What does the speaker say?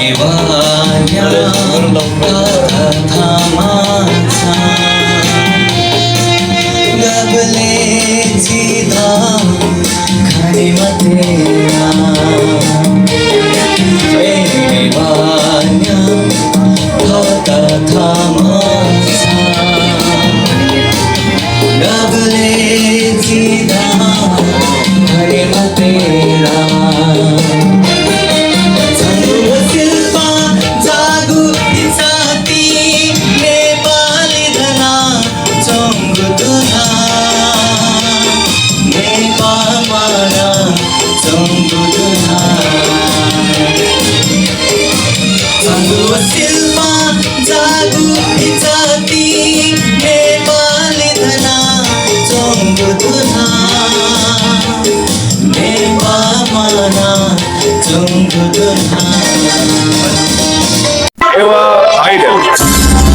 देवान्या थामाचा गबलेची Dham खाणीमतेला देवान्या थामाचा गबलेची Dham खाणीमतेला Silva jagu ijati Nepal dhana chongduna Nepal mana chongduna Eva Idol.